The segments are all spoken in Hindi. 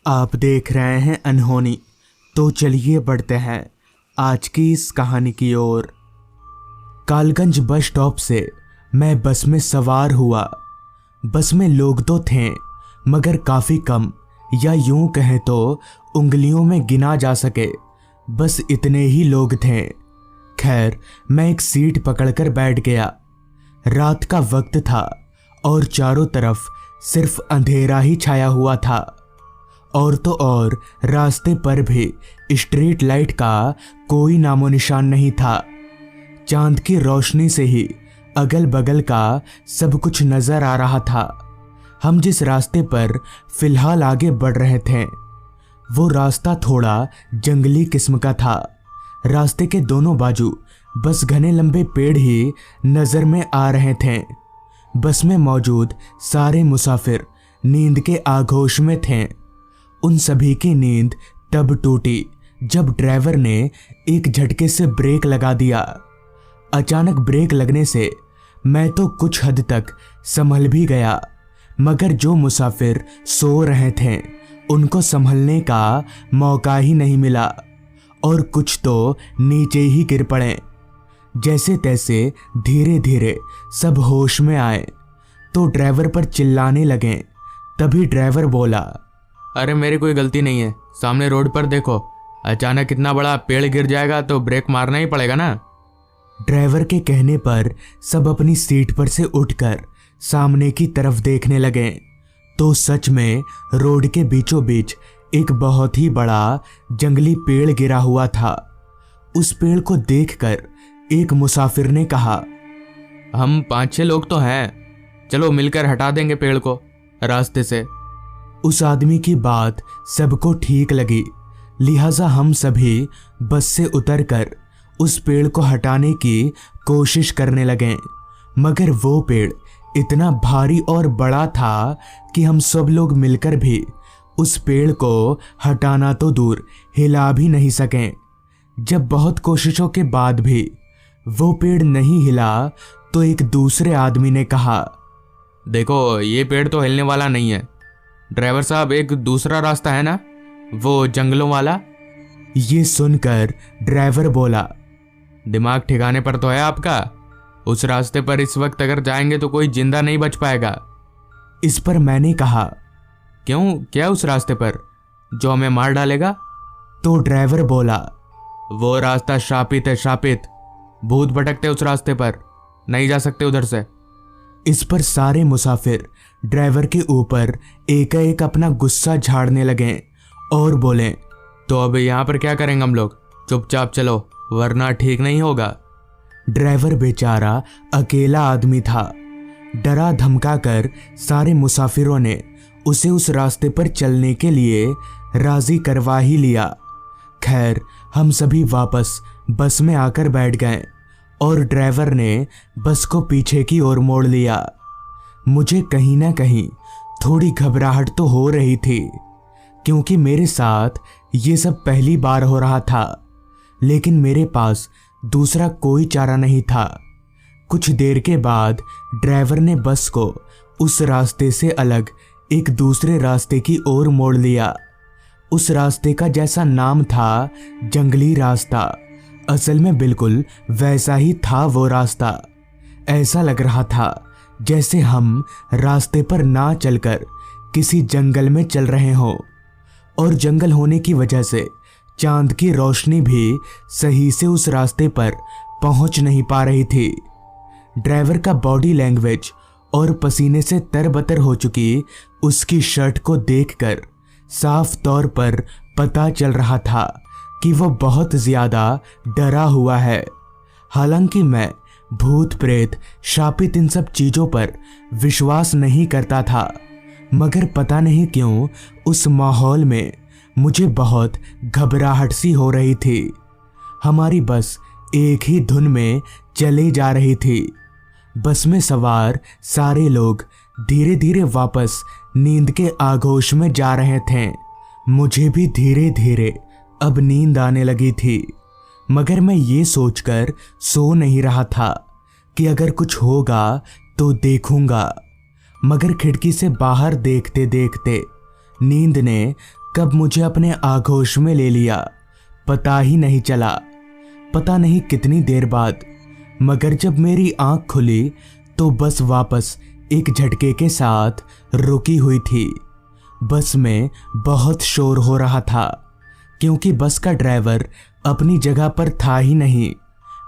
आप देख रहे हैं अनहोनी। तो चलिए बढ़ते हैं आज की इस कहानी की ओर। कालगंज बस स्टॉप से मैं बस में सवार हुआ। बस में लोग तो थे मगर काफ़ी कम, या यूं कहें तो उंगलियों में गिना जा सके, बस इतने ही लोग थे। खैर, मैं एक सीट पकड़कर बैठ गया। रात का वक्त था और चारों तरफ सिर्फ अंधेरा ही छाया हुआ था। और तो और रास्ते पर भी स्ट्रीट लाइट का कोई नामो निशान नहीं था। चांद की रोशनी से ही अगल बगल का सब कुछ नजर आ रहा था। हम जिस रास्ते पर फिलहाल आगे बढ़ रहे थे वो रास्ता थोड़ा जंगली किस्म का था। रास्ते के दोनों बाजू बस घने लंबे पेड़ ही नजर में आ रहे थे। बस में मौजूद सारे मुसाफिर नींद के आगोश में थे। उन सभी की नींद तब टूटी जब ड्राइवर ने एक झटके से ब्रेक लगा दिया। अचानक ब्रेक लगने से मैं तो कुछ हद तक संभल भी गया, मगर जो मुसाफिर सो रहे थे उनको संभलने का मौका ही नहीं मिला और कुछ तो नीचे ही गिर पड़े। जैसे तैसे धीरे धीरे सब होश में आए तो ड्राइवर पर चिल्लाने लगे। तभी ड्राइवर बोला, अरे मेरी कोई गलती नहीं है, सामने रोड पर देखो, अचानक इतना बड़ा पेड़ गिर जाएगा तो ब्रेक मारना ही पड़ेगा ना। ड्राइवर के कहने पर सब अपनी सीट पर से उठकर सामने की तरफ देखने लगे तो सच में रोड के बीचों बीच एक बहुत ही बड़ा जंगली पेड़ गिरा हुआ था। उस पेड़ को देखकर एक मुसाफिर ने कहा, हम 5-6 लोग तो हैं, चलो मिलकर हटा देंगे पेड़ को रास्ते से। उस आदमी की बात सबको ठीक लगी, लिहाजा हम सभी बस से उतरकर उस पेड़ को हटाने की कोशिश करने लगे। मगर वो पेड़ इतना भारी और बड़ा था कि हम सब लोग मिलकर भी उस पेड़ को हटाना तो दूर हिला भी नहीं सके। जब बहुत कोशिशों के बाद भी वो पेड़ नहीं हिला तो एक दूसरे आदमी ने कहा, देखो ये पेड़ तो हिलने वाला नहीं है। ड्राइवर साहब, एक दूसरा रास्ता है ना, वो जंगलों वाला। ये सुनकर ड्राइवर बोला, दिमाग ठिकाने पर तो है आपका? उस रास्ते पर इस वक्त अगर जाएंगे तो कोई जिंदा नहीं बच पाएगा। इस पर मैंने कहा, क्यों, क्या उस रास्ते पर जो हमें मार डालेगा? तो ड्राइवर बोला, वो रास्ता शापित है, शापित। भूत भटकते उस रास्ते पर, नहीं जा सकते उधर से। इस पर सारे मुसाफिर ड्राइवर के ऊपर एक अपना गुस्सा झाड़ने लगे और बोले, तो अब यहाँ पर क्या करेंगे हम लोग? चुपचाप चलो वरना ठीक नहीं होगा। ड्राइवर बेचारा अकेला आदमी था। डरा धमका कर सारे मुसाफिरों ने उसे उस रास्ते पर चलने के लिए राजी करवा ही लिया। खैर, हम सभी वापस बस में आकर बैठ गए और ड्राइवर ने बस को पीछे की ओर मोड़ लिया। मुझे कहीं ना कहीं थोड़ी घबराहट तो हो रही थी क्योंकि मेरे साथ ये सब पहली बार हो रहा था, लेकिन मेरे पास दूसरा कोई चारा नहीं था। कुछ देर के बाद ड्राइवर ने बस को उस रास्ते से अलग एक दूसरे रास्ते की ओर मोड़ लिया। उस रास्ते का जैसा नाम था जंगली रास्ता, असल में बिल्कुल वैसा ही था वो रास्ता। ऐसा लग रहा था जैसे हम रास्ते पर ना चलकर किसी जंगल में चल रहे हों, और जंगल होने की वजह से चांद की रोशनी भी सही से उस रास्ते पर पहुंच नहीं पा रही थी। ड्राइवर का बॉडी लैंग्वेज और पसीने से तरबतर हो चुकी उसकी शर्ट को देखकर साफ तौर पर पता चल रहा था कि वो बहुत ज्यादा डरा हुआ है। हालांकि मैं भूत प्रेत शापित इन सब चीजों पर विश्वास नहीं करता था, मगर पता नहीं क्यों उस माहौल में मुझे बहुत घबराहट सी हो रही थी। हमारी बस एक ही धुन में चली जा रही थी। बस में सवार सारे लोग धीरे धीरे वापस नींद के आगोश में जा रहे थे। मुझे भी धीरे धीरे अब नींद आने लगी थी, मगर मैं ये सोचकर सो नहीं रहा था कि अगर कुछ होगा तो देखूंगा। मगर खिड़की से बाहर देखते देखते नींद ने कब मुझे अपने आगोश में ले लिया पता ही नहीं चला। पता नहीं कितनी देर बाद, मगर जब मेरी आंख खुली तो बस वापस एक झटके के साथ रुकी हुई थी। बस में बहुत शोर हो रहा था क्योंकि बस का ड्राइवर अपनी जगह पर था ही नहीं।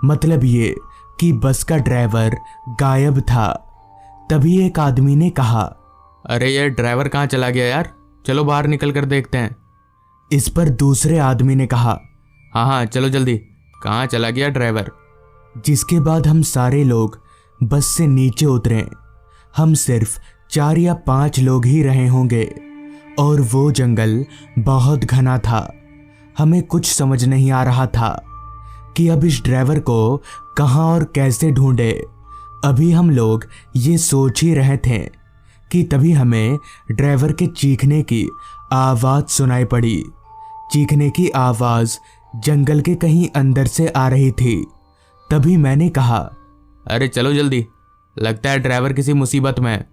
मतलब ये कि बस का ड्राइवर गायब था। तभी एक आदमी ने कहा, अरे ये ड्राइवर कहाँ चला गया यार, चलो बाहर निकल कर देखते हैं। इस पर दूसरे आदमी ने कहा, हाँ हाँ चलो जल्दी, कहाँ चला गया ड्राइवर। जिसके बाद हम सारे लोग बस से नीचे उतरे। हम सिर्फ 4 या 5 लोग ही रहे होंगे और वो जंगल बहुत घना था। हमें कुछ समझ नहीं आ रहा था कि अब इस ड्राइवर को कहाँ और कैसे ढूंढे। अभी हम लोग ये सोच ही रहे थे कि तभी हमें ड्राइवर के चीखने की आवाज़ सुनाई पड़ी। चीखने की आवाज़ जंगल के कहीं अंदर से आ रही थी। तभी मैंने कहा, अरे चलो जल्दी, लगता है ड्राइवर किसी मुसीबत में है।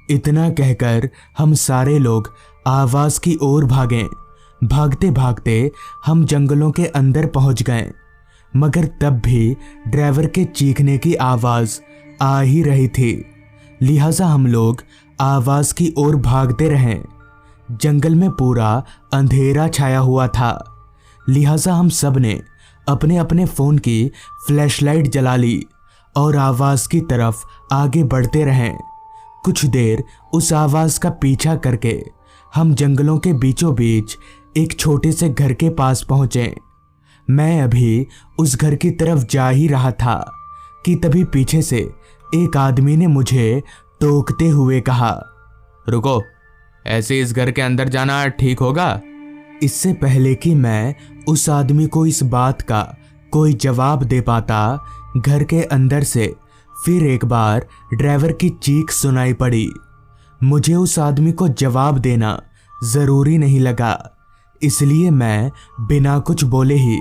इतना कहकर हम सारे लोग आवाज़ की ओर भागे। भागते भागते हम जंगलों के अंदर पहुंच गए, मगर तब भी ड्राइवर के चीखने की आवाज़ आ ही रही थी। लिहाजा हम लोग आवाज़ की ओर भागते रहे। जंगल में पूरा अंधेरा छाया हुआ था, लिहाजा हम सब ने अपने अपने फ़ोन की फ्लैशलाइट जला ली और आवाज़ की तरफ आगे बढ़ते रहें। कुछ देर उस आवाज़ का पीछा करके हम जंगलों के बीचों बीच एक छोटे से घर के पास पहुँचे। मैं अभी उस घर की तरफ जा ही रहा था कि तभी पीछे से एक आदमी ने मुझे टोकते हुए कहा, रुको, ऐसे इस घर के अंदर जाना ठीक होगा? इससे पहले कि मैं उस आदमी को इस बात का कोई जवाब दे पाता, घर के अंदर से फिर एक बार ड्राइवर की चीख सुनाई पड़ी। मुझे उस आदमी को जवाब देना ज़रूरी नहीं लगा, इसलिए मैं बिना कुछ बोले ही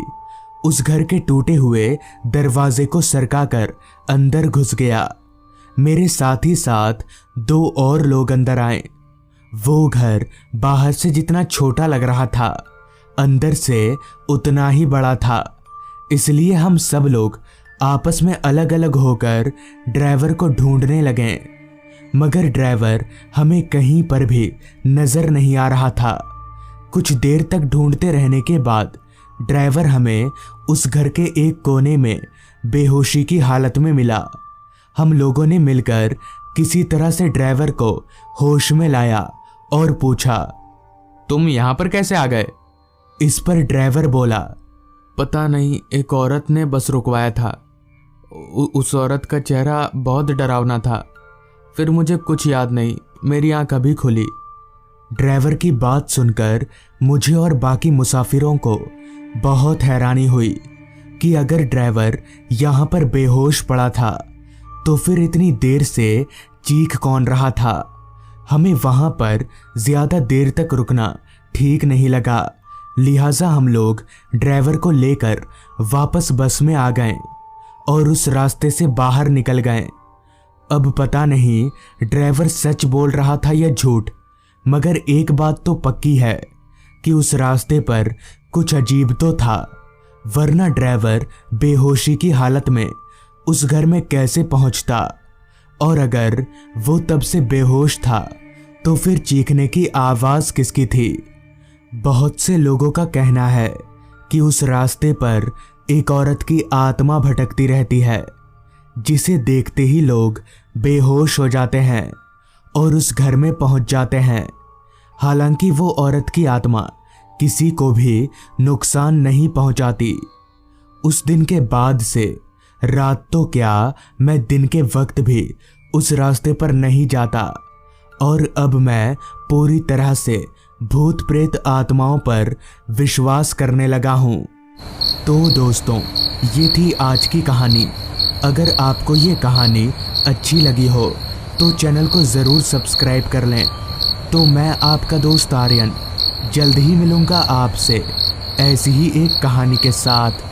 उस घर के टूटे हुए दरवाजे को सरकाकर अंदर घुस गया। मेरे साथ ही साथ 2 और लोग अंदर आए। वो घर बाहर से जितना छोटा लग रहा था, अंदर से उतना ही बड़ा था। इसलिए हम सब लोग आपस में अलग अलग होकर ड्राइवर को ढूंढने लगे, मगर ड्राइवर हमें कहीं पर भी नज़र नहीं आ रहा था। कुछ देर तक ढूंढते रहने के बाद ड्राइवर हमें उस घर के एक कोने में बेहोशी की हालत में मिला। हम लोगों ने मिलकर किसी तरह से ड्राइवर को होश में लाया और पूछा, तुम यहाँ पर कैसे आ गए? इस पर ड्राइवर बोला, पता नहीं, एक औरत ने बस रुकवाया था। उस औरत का चेहरा बहुत डरावना था। फिर मुझे कुछ याद नहीं, मेरी आंख अभी खुली। ड्राइवर की बात सुनकर मुझे और बाकी मुसाफिरों को बहुत हैरानी हुई कि अगर ड्राइवर यहाँ पर बेहोश पड़ा था तो फिर इतनी देर से चीख कौन रहा था। हमें वहाँ पर ज़्यादा देर तक रुकना ठीक नहीं लगा, लिहाजा हम लोग ड्राइवर को लेकर वापस बस में आ गए और उस रास्ते से बाहर निकल गए। अब पता नहीं ड्राइवर सच बोल रहा था या झूठ, मगर एक बात तो पक्की है कि उस रास्ते पर कुछ अजीब तो था, वरना ड्राइवर बेहोशी की हालत में उस घर में कैसे पहुंचता। और अगर वो तब से बेहोश था तो फिर चीखने की आवाज़ किसकी थी? बहुत से लोगों का कहना है कि उस रास्ते पर एक औरत की आत्मा भटकती रहती है, जिसे देखते ही लोग बेहोश हो जाते हैं और उस घर में पहुंच जाते हैं। हालांकि वो औरत की आत्मा किसी को भी नुकसान नहीं पहुंचाती। उस दिन के बाद से रात तो क्या, मैं दिन के वक्त भी उस रास्ते पर नहीं जाता और अब मैं पूरी तरह से भूत प्रेत आत्माओं पर विश्वास करने लगा हूँ। तो दोस्तों, ये थी आज की कहानी। अगर आपको ये कहानी अच्छी लगी हो तो चैनल को ज़रूर सब्सक्राइब कर लें। तो मैं आपका दोस्त आर्यन जल्द ही मिलूँगा आपसे ऐसी ही एक कहानी के साथ।